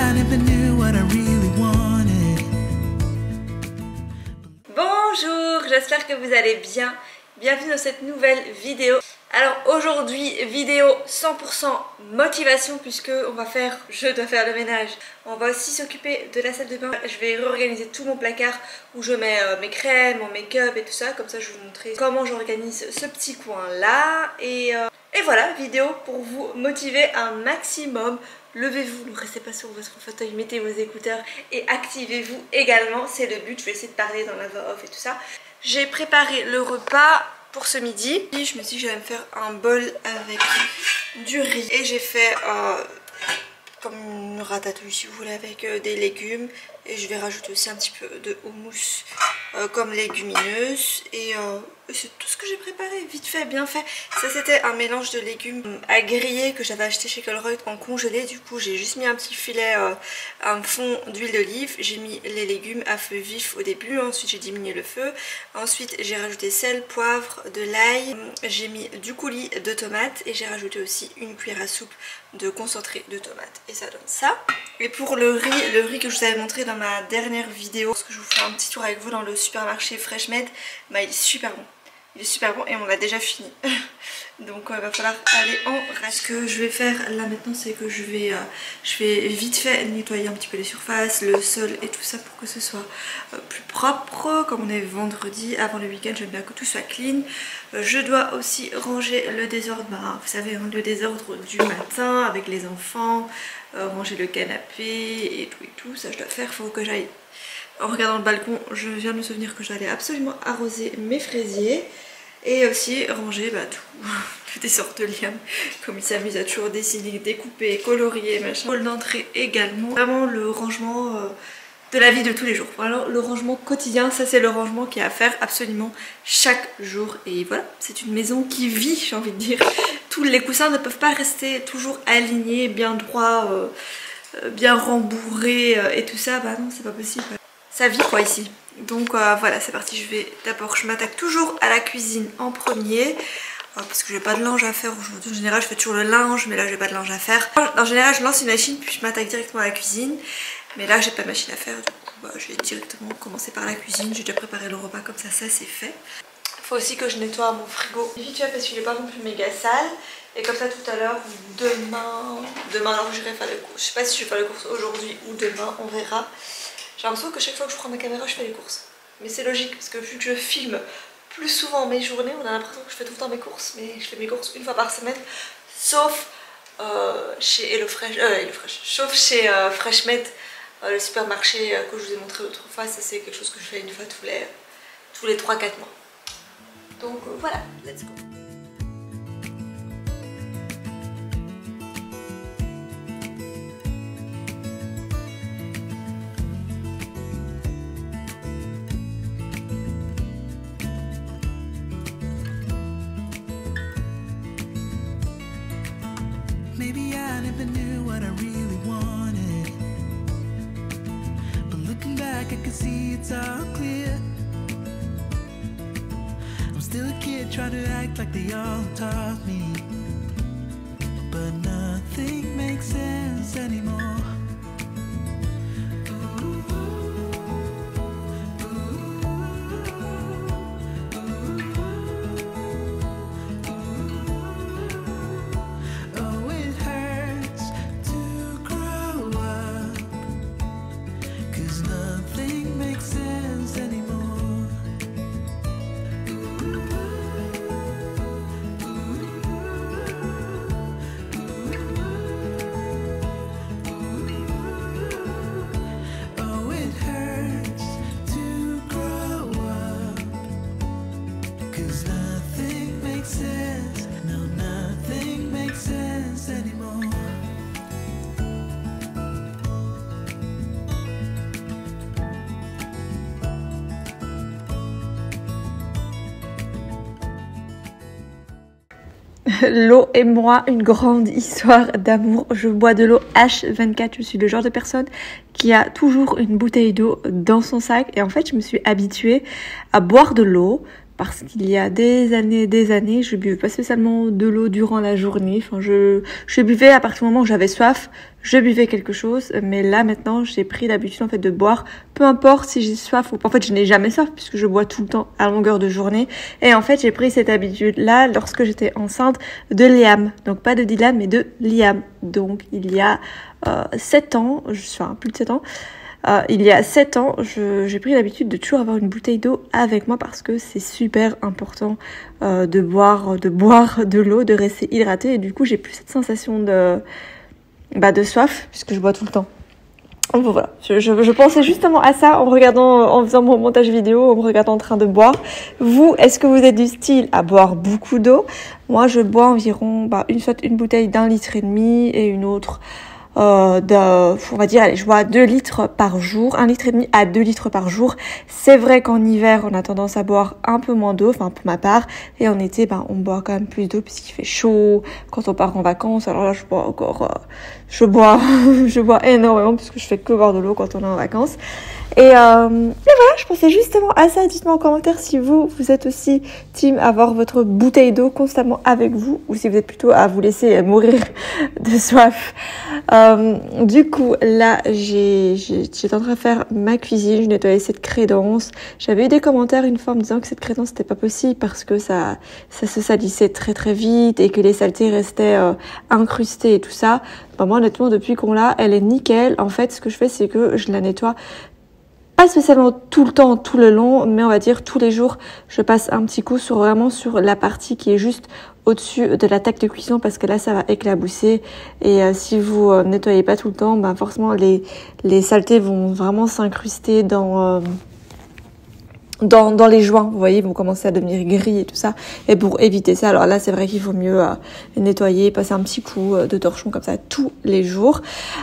I never knew what I really wanted. Bonjour, j'espère que vous allez bien. Bienvenue dans cette nouvelle vidéo. Alors aujourd'hui, vidéo 100% motivation puisque je dois faire le ménage. On va aussi s'occuper de la salle de bain. Je vais réorganiser tout mon placard où je mets mes crèmes, mon make-up et tout ça. Comme ça je vais vous montrer comment j'organise ce petit coin là. Et voilà, vidéo pour vous motiver un maximum. Levez-vous, ne restez pas sur votre fauteuil, mettez vos écouteurs et activez-vous également, c'est le but. Je vais essayer de parler dans la voix off et tout ça. J'ai préparé le repas pour ce midi. Je me suis dit que j'allais me faire un bol avec du riz. Et j'ai fait comme une ratatouille si vous voulez avec des légumes. Et je vais rajouter aussi un petit peu de houmous comme légumineuse. Et c'est tout ce que j'ai préparé, vite fait, bien fait. Ça c'était un mélange de légumes à griller que j'avais acheté chez Colruyt en congelé. Du coup j'ai juste mis un petit filet, un fond d'huile d'olive. J'ai mis les légumes à feu vif au début, ensuite j'ai diminué le feu. Ensuite j'ai rajouté sel, poivre, de l'ail. J'ai mis du coulis de tomates et j'ai rajouté aussi une cuillère à soupe de concentré de tomates. Et ça donne ça. Et pour le riz que je vous avais montré dans ma dernière vidéo, parce que je vous fais un petit tour avec vous dans le supermarché Freshmed, bah il est super bon. Il est super bon et on l'a déjà fini. Donc il va falloir aller en reste. Ce que je vais faire là maintenant, c'est que je vais vite fait nettoyer un petit peu les surfaces, le sol et tout ça pour que ce soit plus propre. Comme on est vendredi avant le week-end, j'aime bien que tout soit clean. Je dois aussi ranger le désordre, bah, vous savez, le désordre du matin avec les enfants, ranger le canapé et tout, ça je dois faire. Il faut que j'aille. En regardant le balcon, je viens de me souvenir que j'allais absolument arroser mes fraisiers et aussi ranger toutes sortes de lianes, comme ils s'amusent à toujours dessiner, découper, colorier, machin. Hall d'entrée également. Vraiment le rangement de la vie de tous les jours. Alors le rangement quotidien, ça c'est le rangement qui est à faire absolument chaque jour. Et voilà, c'est une maison qui vit, j'ai envie de dire. Tous les coussins ne peuvent pas rester toujours alignés, bien droits, bien rembourrés et tout ça. Bah non, c'est pas possible. Ça vit quoi ici. Donc voilà, c'est parti. Je m'attaque toujours à la cuisine en premier parce que j'ai pas de linge à faire aujourd'hui. En général je fais toujours le linge, mais là j'ai pas de linge à faire. En général je lance une machine puis je m'attaque directement à la cuisine, mais là j'ai pas de machine à faire. Du coup bah, je vais directement commencer par la cuisine. J'ai déjà préparé le repas, comme ça c'est fait. Faut aussi que je nettoie mon frigo vite fait parce qu'il est pas non plus méga sale. Et comme ça tout à l'heure, demain alors j'irai faire les courses. Je sais pas si je vais faire les courses aujourd'hui ou demain, on verra. J'ai l'impression que chaque fois que je prends ma caméra je fais les courses. Mais c'est logique parce que vu que je filme plus souvent mes journées, on a l'impression que je fais tout le temps mes courses. Mais je fais mes courses une fois par semaine, sauf chez HelloFresh, sauf chez Freshmed, le supermarché que je vous ai montré l'autre fois. Ça c'est quelque chose que je fais une fois tous les 3-4 mois. Donc voilà, let's go. Maybe I never knew what I really wanted, but looking back I can see it's all clear. I'm still a kid trying to act like they all taught me, but nothing makes sense anymore. L'eau et moi, une grande histoire d'amour. Je bois de l'eau H24. Je suis le genre de personne qui a toujours une bouteille d'eau dans son sac. Et en fait, je me suis habituée à boire de l'eau parce qu'il y a des années, je buvais pas spécialement de l'eau durant la journée. Enfin, je buvais à partir du moment où j'avais soif, je buvais quelque chose. Mais là, maintenant, j'ai pris l'habitude en fait de boire, peu importe si j'ai soif ou pas. En fait, je n'ai jamais soif puisque je bois tout le temps à longueur de journée. Et en fait, j'ai pris cette habitude-là lorsque j'étais enceinte de Liam. Donc pas de Dylan, mais de Liam. Donc il y a 7 ans, enfin plus de 7 ans. Il y a 7 ans, j'ai pris l'habitude de toujours avoir une bouteille d'eau avec moi parce que c'est super important de boire de l'eau, de rester hydraté. Et du coup, j'ai plus cette sensation de soif puisque je bois tout le temps. Donc voilà, je pensais justement à ça en faisant mon montage vidéo, en me regardant en train de boire. Vous, est-ce que vous êtes du style à boire beaucoup d'eau? Moi, je bois environ une bouteille d'1,5 litre et une autre on va dire, allez, je bois 2 litres par jour, 1,5 litre à 2 litres par jour. C'est vrai qu'en hiver, on a tendance à boire un peu moins d'eau, enfin pour ma part, et en été, on boit quand même plus d'eau puisqu'il fait chaud, quand on part en vacances. Alors là, je bois énormément puisque je fais que boire de l'eau quand on est en vacances. Et voilà, je pensais justement à ça. Dites-moi en commentaire si vous êtes aussi team avoir votre bouteille d'eau constamment avec vous ou si vous êtes plutôt à vous laisser mourir de soif. Du coup, là, j'étais en train de faire ma cuisine, je nettoyais cette crédence. J'avais eu des commentaires une fois me disant que cette crédence c'était pas possible parce que ça se salissait très très vite et que les saletés restaient incrustées et tout ça. Moi, honnêtement, depuis qu'on l'a, elle est nickel. En fait, ce que je fais, c'est que je la nettoie pas spécialement tout le temps, tout le long, mais on va dire tous les jours, je passe un petit coup sur la partie qui est juste au-dessus de la table de cuisson parce que là, ça va éclabousser. Et si vous nettoyez pas tout le temps, forcément, les saletés vont vraiment s'incruster dans les joints, vous voyez, ils vont commencer à devenir gris et tout ça. Et pour éviter ça, alors là, c'est vrai qu'il faut mieux nettoyer, passer un petit coup de torchon comme ça tous les jours.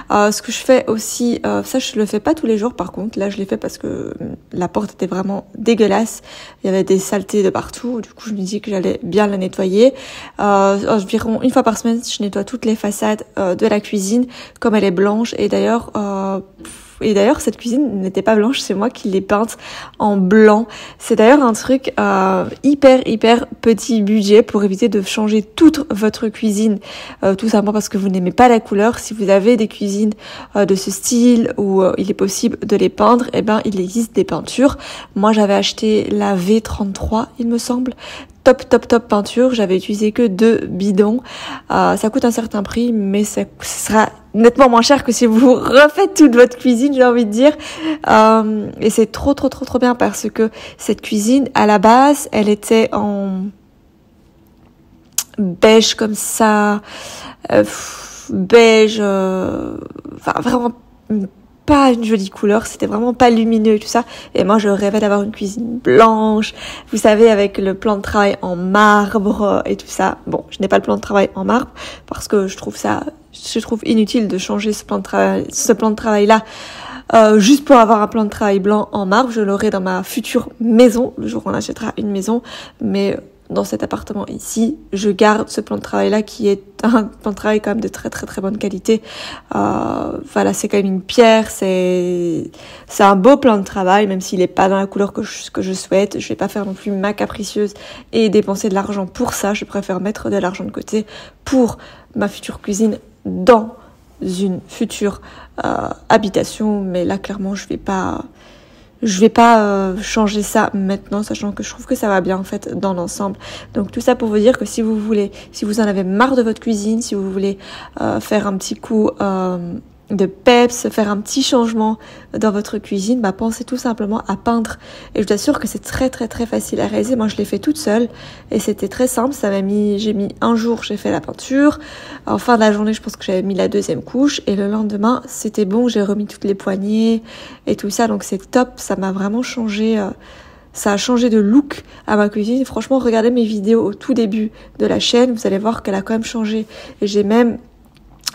Ce que je fais aussi, ça je le fais pas tous les jours par contre. Là, je l'ai fait parce que la porte était vraiment dégueulasse. Il y avait des saletés de partout. Du coup, je me dis que j'allais bien la nettoyer. Environ une fois par semaine, je nettoie toutes les façades de la cuisine comme elle est blanche. Et d'ailleurs, cette cuisine n'était pas blanche, c'est moi qui l'ai peinte en blanc. C'est d'ailleurs un truc hyper petit budget pour éviter de changer toute votre cuisine, tout simplement parce que vous n'aimez pas la couleur. Si vous avez des cuisines de ce style où il est possible de les peindre, il existe des peintures. Moi, j'avais acheté la V33, il me semble. Top peinture, j'avais utilisé que 2 bidons. Ça coûte un certain prix, mais ça sera nettement moins cher que si vous refaites toute votre cuisine, j'ai envie de dire. Et c'est trop bien parce que cette cuisine, à la base, elle était en beige comme ça, beige, vraiment pas une jolie couleur, c'était vraiment pas lumineux et tout ça. Et moi, je rêvais d'avoir une cuisine blanche, vous savez, avec le plan de travail en marbre et tout ça. Bon, je n'ai pas le plan de travail en marbre parce que je trouve inutile de changer ce plan de travail-là. Juste pour avoir un plan de travail blanc en marbre. Je l'aurai dans ma future maison, le jour où on achètera une maison, mais dans cet appartement ici, je garde ce plan de travail là qui est un plan de travail quand même de très bonne qualité. Voilà, c'est quand même une pierre, c'est un beau plan de travail, même s'il est pas dans la couleur que je souhaite. Je vais pas faire non plus ma capricieuse et dépenser de l'argent pour ça. Je préfère mettre de l'argent de côté pour ma future cuisine dans une future habitation, mais là clairement je vais pas changer ça maintenant, sachant que je trouve que ça va bien en fait dans l'ensemble. Donc tout ça pour vous dire que si vous en avez marre de votre cuisine, si vous voulez faire un petit coup de peps, faire un petit changement dans votre cuisine, pensez tout simplement à peindre. Et je vous assure que c'est très facile à réaliser. Moi je l'ai fait toute seule et c'était très simple. J'ai mis un jour, j'ai fait la peinture. En fin de la journée, je pense que j'avais mis la 2e couche et le lendemain, c'était bon, j'ai remis toutes les poignées et tout ça. Donc c'est top, ça m'a vraiment changé. Ça a changé de look à ma cuisine. Franchement, regardez mes vidéos au tout début de la chaîne, vous allez voir qu'elle a quand même changé. Et j'ai même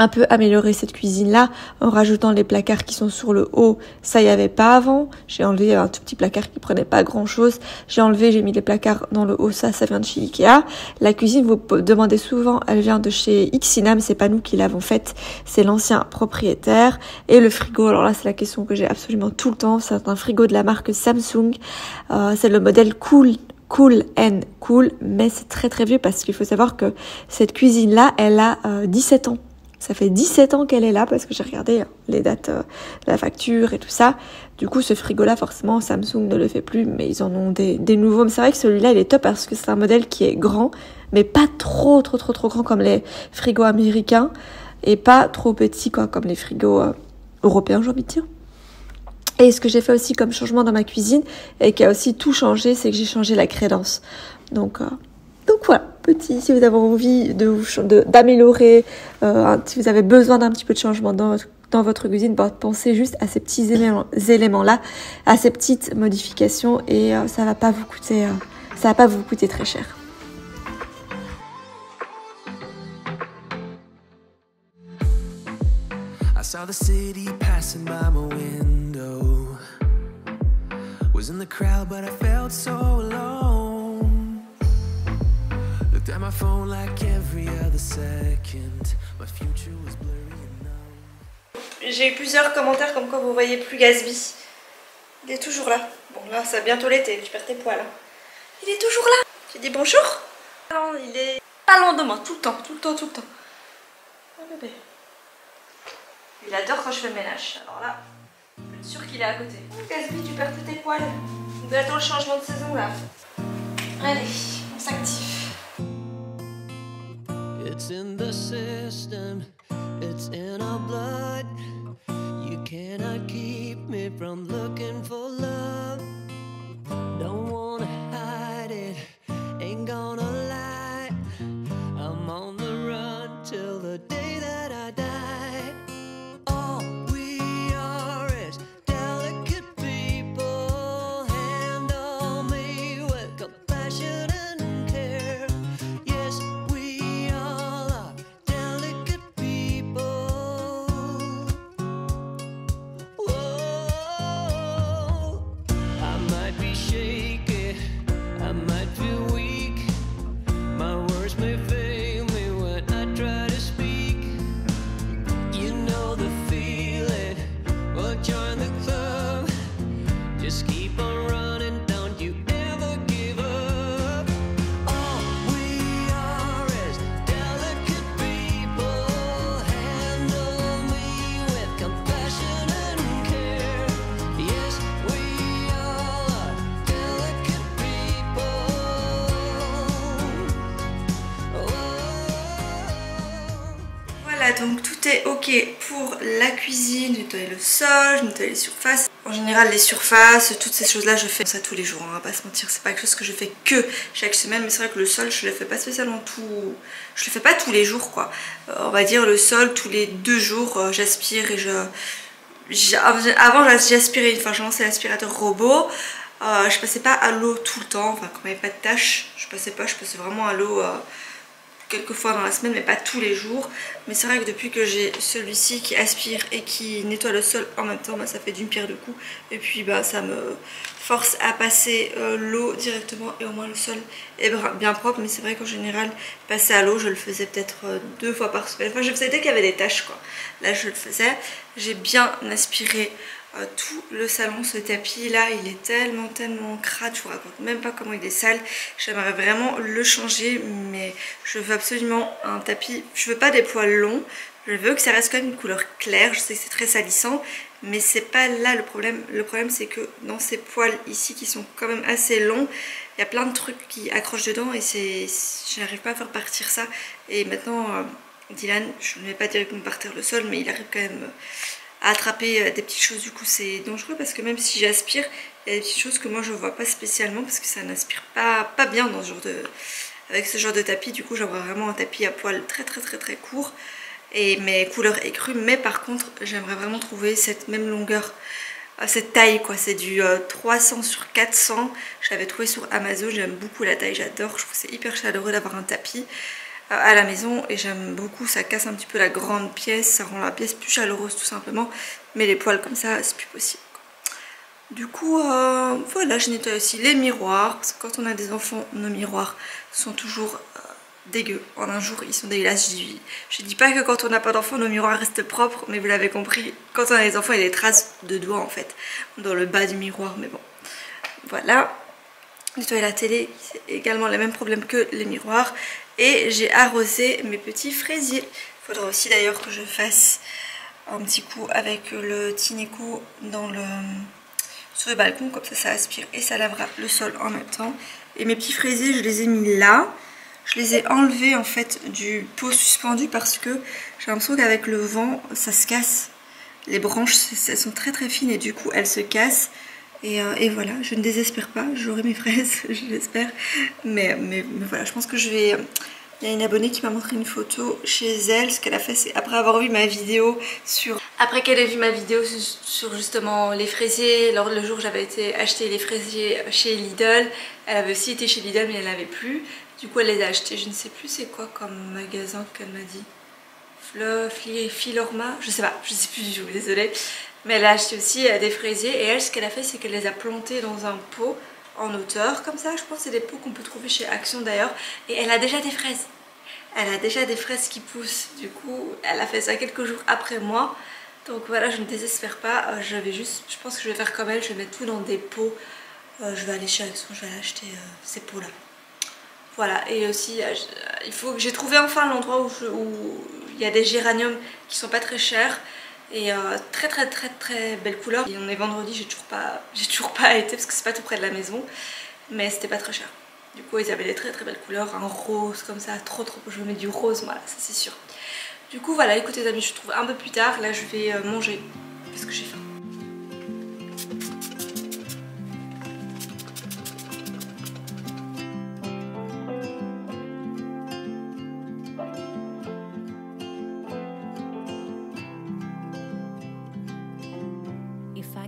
un peu améliorer cette cuisine-là en rajoutant les placards qui sont sur le haut. Ça, il n'y avait pas avant. J'ai enlevé un tout petit placard qui prenait pas grand-chose. J'ai mis les placards dans le haut. Ça vient de chez Ikea. La cuisine, vous demandez souvent, elle vient de chez Ixina, mais c'est pas nous qui l'avons faite. C'est l'ancien propriétaire. Et le frigo, alors là, c'est la question que j'ai absolument tout le temps. C'est un frigo de la marque Samsung. C'est le modèle Cool Cool and Cool, mais c'est très très vieux parce qu'il faut savoir que cette cuisine-là, elle a 17 ans. Ça fait 17 ans qu'elle est là parce que j'ai regardé les dates, la facture et tout ça. Du coup, ce frigo-là, forcément, Samsung ne le fait plus, mais ils en ont des nouveaux. Mais c'est vrai que celui-là, il est top parce que c'est un modèle qui est grand, mais pas trop grand comme les frigos américains et pas trop petit quoi, comme les frigos européens, j'ai envie de dire. Et ce que j'ai fait aussi comme changement dans ma cuisine et qui a aussi tout changé, c'est que j'ai changé la crédence. Donc voilà, petit, si vous avez envie d'améliorer, si vous avez besoin d'un petit peu de changement dans votre cuisine, pensez juste à ces petits éléments-là, à ces petites modifications et ça va pas vous coûter très cher. I saw the city passing by my window. Was in the crowd, but I felt so alone. Looked at my phone like every other second. My future was blurry enough. J'ai eu plusieurs commentaires comme quoi vous voyez plus Gatsby. Il est toujours là. Bon là, c'est bientôt l'été, tu perds tes poils. Il est toujours là. Tu dis bonjour. Non, il est pas loin de moi, tout le temps. Oh bébé. Il adore quand je fais le ménage. Alors là, je peux être sûre qu'il est à côté. Oh, Gatsby, tu perds tous tes poils. On attend le changement de saison là. Allez, on s'active. It's in the system, it's in our blood. You cannot keep me from looking for love. Don't wanna hide it, ain't gonna lie. I'm on the run till the day that I die. Donc tout est ok pour la cuisine, nettoyer le sol, nettoyer les surfaces. En général les surfaces, toutes ces choses là je fais ça tous les jours, on va pas se mentir, c'est pas quelque chose que je fais que chaque semaine, mais c'est vrai que le sol je le fais pas spécialement je le fais pas tous les jours quoi. On va dire le sol tous les 2 jours j'aspire et avant j'aspirais, enfin je lançais l'aspirateur robot. Je passais pas à l'eau tout le temps, enfin quand il n'y avait pas de tâches, je passais vraiment à l'eau quelques fois dans la semaine mais pas tous les jours. Mais c'est vrai que depuis que j'ai celui-ci qui aspire et qui nettoie le sol en même temps, ça fait d'une pierre deux coups. Et puis ça me force à passer l'eau directement et au moins le sol est bien propre. Mais c'est vrai qu'en général passer à l'eau je le faisais peut-être 2 fois par semaine. Enfin je le faisais dès qu'il y avait des tâches quoi. Là je le faisais. J'ai bien aspiré tout le salon. Ce tapis là il est tellement crade, je vous raconte même pas comment il est sale. J'aimerais vraiment le changer, mais je veux absolument un tapis, je veux pas des poils longs, je veux que ça reste quand même une couleur claire. Je sais que c'est très salissant mais c'est pas là le problème. Le problème c'est que dans ces poils ici qui sont quand même assez longs, il y a plein de trucs qui accrochent dedans et je n'arrive pas à faire partir ça. Et maintenant Dylan, je ne vais pas directement par terre le sol, mais il arrive quand même à attraper des petites choses. Du coup c'est dangereux parce que même si j'aspire, il y a des petites choses que moi je vois pas spécialement parce que ça n'aspire pas bien dans ce genre avec ce genre de tapis. Du coup j'aurais vraiment un tapis à poils très court et mes couleurs écrues. Mais par contre j'aimerais vraiment trouver cette même longueur, cette taille quoi. C'est du 300 sur 400, j'avais trouvé sur Amazon. J'aime beaucoup la taille, j'adore, je trouve que c'est hyper chaleureux d'avoir un tapis à la maison et j'aime beaucoup, ça casse un petit peu la grande pièce, ça rend la pièce plus chaleureuse tout simplement, mais les poils comme ça c'est plus possible. Du coup voilà, je nettoie aussi les miroirs parce que quand on a des enfants, nos miroirs sont toujours dégueux. En un jour ils sont dégueulasses. Je dis pas que quand on n'a pas d'enfants nos miroirs restent propres, mais vous l'avez compris, quand on a des enfants il y a des traces de doigts en fait dans le bas du miroir, mais bon voilà. nettoyer la télé, c'est également le même problème que les miroirs. Et j'ai arrosé mes petits fraisiers. Il faudra aussi d'ailleurs que je fasse un petit coup avec le Tineco sur le balcon, comme ça aspire et ça lavera le sol en même temps. Et mes petits fraisiers, je les ai mis là. Je les ai enlevés en fait du pot suspendu parce que j'ai l'impression qu'avec le vent ça se casse. Les branches elles sont très très fines et du coup elles se cassent. Et voilà, je ne désespère pas, j'aurai mes fraises, je l'espère. Mais voilà, je pense que je vais... Il y a une abonnée qui m'a montré une photo chez elle. Ce qu'elle a fait, c'est après avoir vu ma vidéo sur... Après qu'elle ait vu ma vidéo sur justement les fraisiers, lors le jour où j'avais été acheter les fraisiers chez Lidl, elle avait aussi été chez Lidl mais elle n'avait plus. Du coup elle les a achetés, je ne sais plus c'est quoi comme magasin qu'elle m'a dit. Filorma, je sais plus du tout, désolée. Mais elle a acheté aussi des fraisiers et elle ce qu'elle a fait c'est qu'elle les a plantés dans un pot en hauteur comme ça. Je pense que c'est des pots qu'on peut trouver chez Action d'ailleurs. Et elle a déjà des fraises. Elle a déjà des fraises qui poussent. Du coup elle a fait ça quelques jours après moi. Donc voilà, je ne désespère pas. Je pense que je vais faire comme elle, je vais mettre tout dans des pots. Je vais aller chez Action, je vais aller acheter ces pots là. Voilà, et aussi il faut que j'ai trouvé enfin l'endroit où il y a des géraniums qui sont pas très chers. Et très belle couleur. Et on est vendredi, j'ai toujours pas été parce que c'est pas tout près de la maison. Mais c'était pas très cher. Du coup ils avaient des très belles couleurs, un rose comme ça, trop je veux mettre du rose, voilà, ça c'est sûr. Du coup voilà, écoutez les amis, je trouve un peu plus tard. Là je vais manger parce que j'ai faim.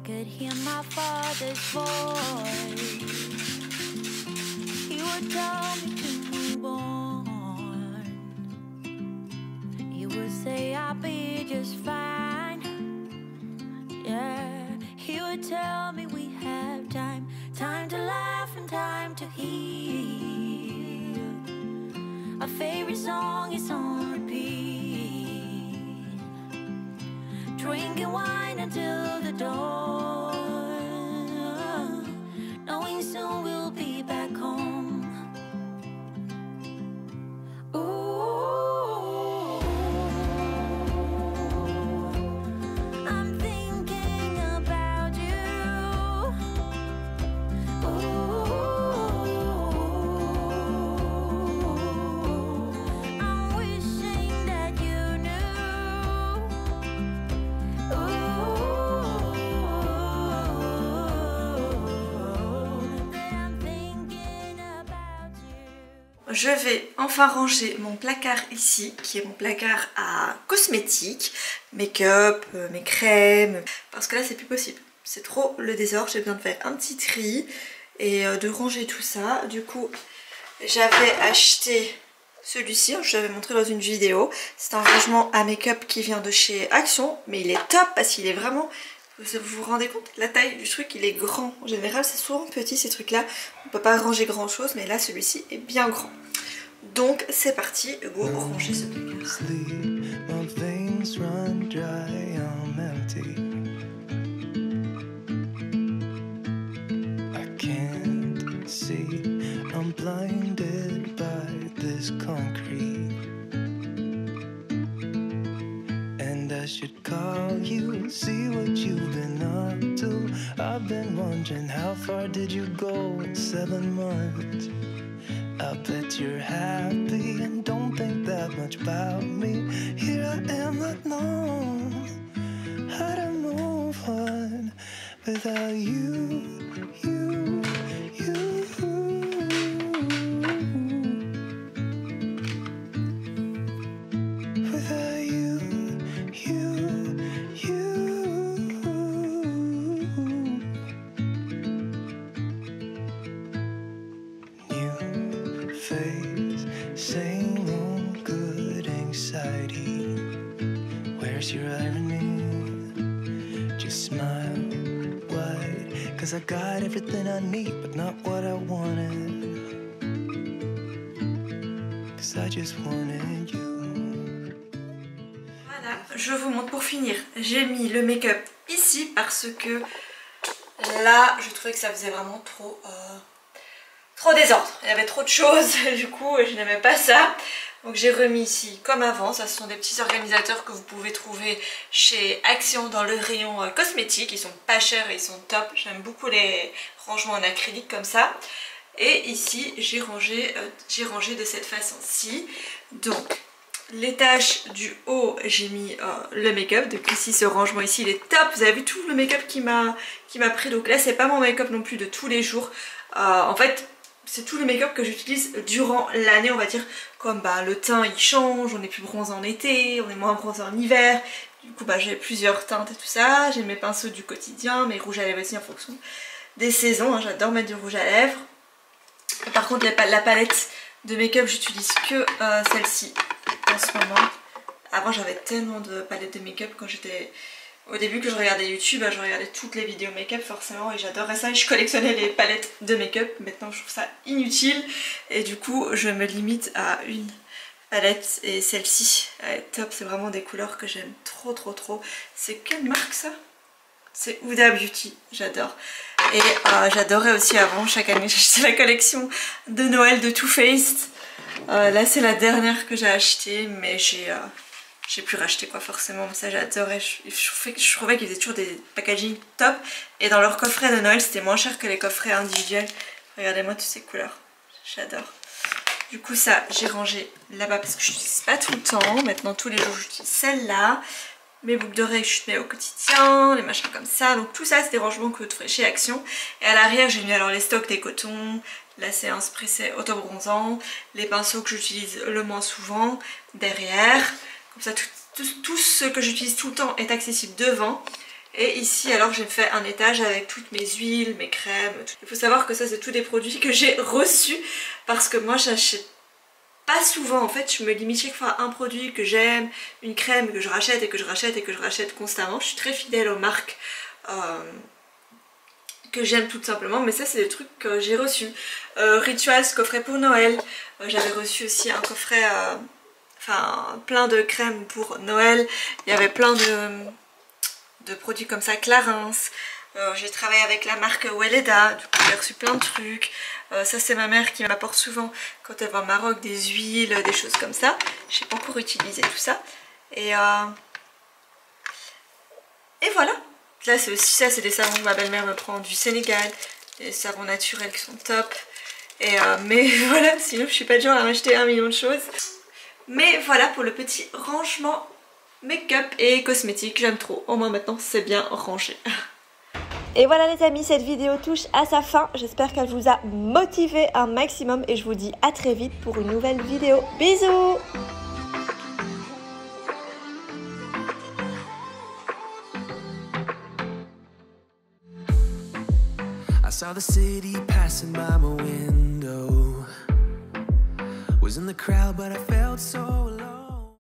Could hear my father's voice, he would tell me to move on. He would say I'll be just fine. Yeah, he would tell me we have time to laugh and time to heal. Our favorite song is on repeat, drinking wine until the dawn. Soon we'll be back home. Ooh, I'm thinking about you. Ooh, I'm wishing that you knew. Ooh. Je vais enfin ranger mon placard ici, qui est mon placard à cosmétiques, make-up, mes crèmes, parce que là c'est plus possible. C'est trop le désordre, j'ai besoin de faire un petit tri et de ranger tout ça. Du coup, j'avais acheté celui-ci, je l'avais montré dans une vidéo. C'est un rangement à make-up qui vient de chez Action, mais il est top parce qu'il est vraiment... Vous vous rendez compte, la taille du truc il est grand. En général c'est souvent petit ces trucs là, on peut pas ranger grand chose, mais là celui-ci est bien grand. Donc c'est parti, go ranger ce placard. I should call you, see what you've been up to. I've been wondering how far did you go in 7 months. I bet you're happy and don't think that much about me. Here I am not knowing how to move on without you. I got everything I need, but not what I wanted. 'Cause I just wanted you. Voilà, je vous montre pour finir. J'ai mis le make-up ici parce que là, je trouvais que ça faisait vraiment trop trop désordre, il y avait trop de choses, du coup je n'aimais pas ça. Donc j'ai remis ici comme avant, ça ce sont des petits organisateurs que vous pouvez trouver chez Action dans le rayon cosmétique. Ils sont pas chers et ils sont top, j'aime beaucoup les rangements en acrylique comme ça. Et ici j'ai rangé de cette façon-ci. Donc l'étage du haut j'ai mis le make-up. Donc ici ce rangement ici il est top, vous avez vu tout le make-up qui m'a pris. Donc là c'est pas mon make-up non plus de tous les jours. En fait c'est tout le make-up que j'utilise durant l'année, on va dire, comme le teint il change, on est plus bronzé en été, on est moins bronzé en hiver, du coup j'ai plusieurs teintes et tout ça, j'ai mes pinceaux du quotidien, mes rouges à lèvres aussi en fonction des saisons, hein, j'adore mettre du rouge à lèvres. Et par contre la palette de make-up j'utilise que celle-ci en ce moment. Avant j'avais tellement de palettes de make-up quand j'étais... Au début que je regardais YouTube, je regardais toutes les vidéos make-up forcément et j'adorais ça et je collectionnais les palettes de make-up. Maintenant je trouve ça inutile et du coup je me limite à une palette et celle-ci elle est top, c'est vraiment des couleurs que j'aime trop. C'est quelle marque ça? C'est Huda Beauty, j'adore. Et j'adorais aussi avant, chaque année j'achetais la collection de Noël de Too Faced. Là c'est la dernière que j'ai achetée mais j'ai pu racheter quoi forcément, mais ça j'adorais, je trouvais qu'ils faisaient toujours des packaging top et dans leur coffret de Noël c'était moins cher que les coffrets individuels. Regardez-moi toutes ces couleurs, j'adore. Du coup ça j'ai rangé là-bas parce que je n'utilise pas tout le temps, maintenant tous les jours j'utilise celle-là. Mes boucles d'oreilles que je mets au quotidien, les machins comme ça, donc tout ça c'est des rangements que vous trouverez chez Action. Et à l'arrière j'ai mis alors les stocks des cotons, la séance pressée auto-bronzant, les pinceaux que j'utilise le moins souvent derrière. Comme ça tout ce que j'utilise tout le temps est accessible devant. Et ici alors j'ai fait un étage avec toutes mes huiles, mes crèmes. Il faut savoir que ça c'est tous des produits que j'ai reçus parce que moi j'achète pas souvent en fait. Je me limite chaque fois à un produit que j'aime, une crème que je rachète et que je rachète et que je rachète constamment. Je suis très fidèle aux marques que j'aime tout simplement, mais ça c'est des trucs que j'ai reçus. Rituals, coffret pour Noël. J'avais reçu aussi un coffret... Enfin, plein de crèmes pour Noël. Il y avait plein de produits comme ça, Clarins. J'ai travaillé avec la marque Weleda, du coup j'ai reçu plein de trucs. Ça c'est ma mère qui m'apporte souvent quand elle va au Maroc des huiles, des choses comme ça. J'ai pas encore utilisé tout ça. Et voilà. Là c'est aussi ça, c'est des savons que ma belle-mère me prend du Sénégal. Des savons naturels qui sont top. Mais voilà, sinon je suis pas du genre à m'acheter 1 million de choses. Mais voilà pour le petit rangement make-up et cosmétique, j'aime trop. Au moins maintenant c'est bien rangé. Et voilà les amis, cette vidéo touche à sa fin. J'espère qu'elle vous a motivé un maximum et je vous dis à très vite pour une nouvelle vidéo. Bisous! I saw the city passing by my window. Was in the crowd but I felt so